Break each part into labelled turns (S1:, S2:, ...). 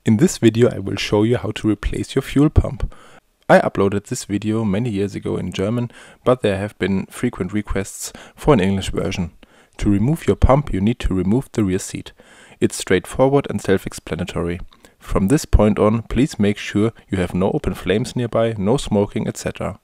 S1: In this video I will show you how to replace your fuel pump. I uploaded this video many years ago in German, but there have been frequent requests for an English version. To remove your pump you need to remove the rear seat. It's straightforward and self-explanatory. From this point on, please make sure you have no open flames nearby, no smoking, etc.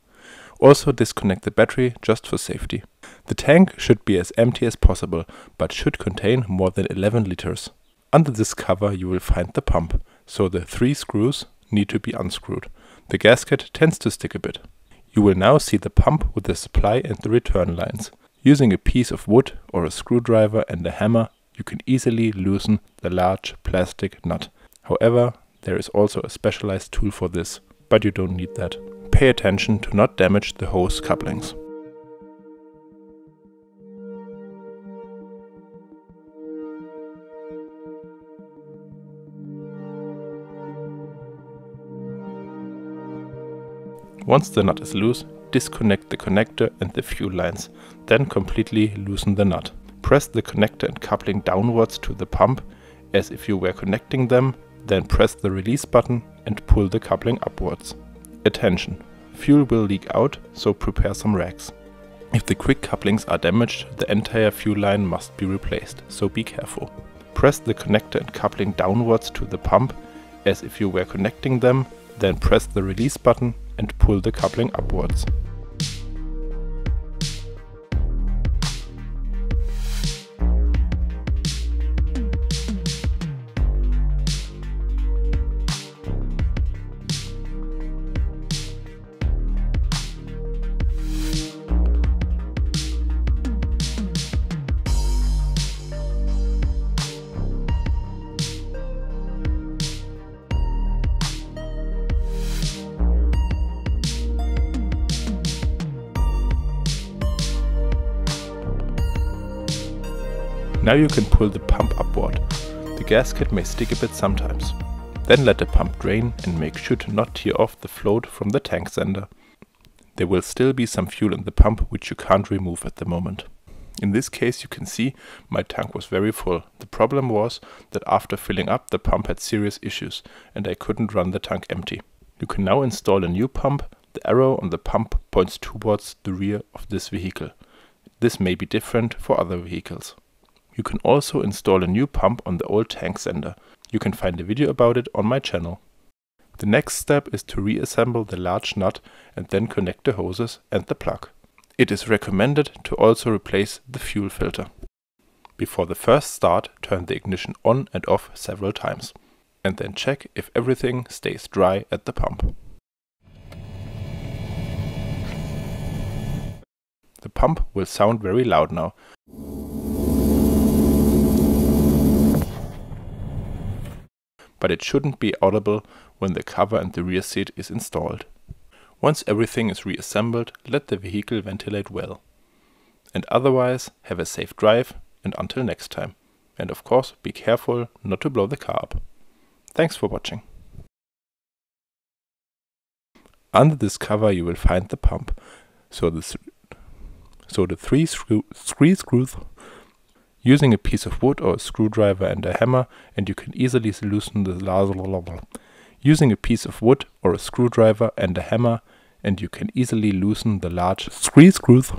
S1: Also disconnect the battery just for safety. The tank should be as empty as possible, but should contain more than 11 liters. Under this cover you will find the pump, so the 3 screws need to be unscrewed. The gasket tends to stick a bit. You will now see the pump with the supply and the return lines. Using a piece of wood or a screwdriver and a hammer, you can easily loosen the large plastic nut. However, there is also a specialized tool for this, but you don't need that. Pay attention to not damage the hose couplings. Once the nut is loose, disconnect the connector and the fuel lines, then completely loosen the nut. Press the connector and coupling downwards to the pump, as if you were connecting them, then press the release button and pull the coupling upwards. Attention! Fuel will leak out, so prepare some rags. If the quick couplings are damaged, the entire fuel line must be replaced, so be careful. Press the connector and coupling downwards to the pump, as if you were connecting them, then press the release button and pull the coupling upwards. Now you can pull the pump upward. The gasket may stick a bit sometimes. Then let the pump drain and make sure to not tear off the float from the tank sender. There will still be some fuel in the pump which you can't remove at the moment. In this case you can see my tank was very full. The problem was that after filling up the pump had serious issues and I couldn't run the tank empty. You can now install a new pump. The arrow on the pump points towards the rear of this vehicle. This may be different for other vehicles. You can also install a new pump on the old tank sender. You can find a video about it on my channel. The next step is to reassemble the large nut and then connect the hoses and the plug. It is recommended to also replace the fuel filter. Before the first start, turn the ignition on and off several times, and then check if everything stays dry at the pump. The pump will sound very loud now. But it shouldn't be audible when the cover and the rear seat is installed. Once everything is reassembled, let the vehicle ventilate well. And otherwise, have a safe drive and until next time. And of course, be careful not to blow the car up. Thanks for watching. Under this cover you will find the pump. So the 3 screws. Using a piece of wood or a screwdriver and a hammer, and you can easily loosen the large 3 screws.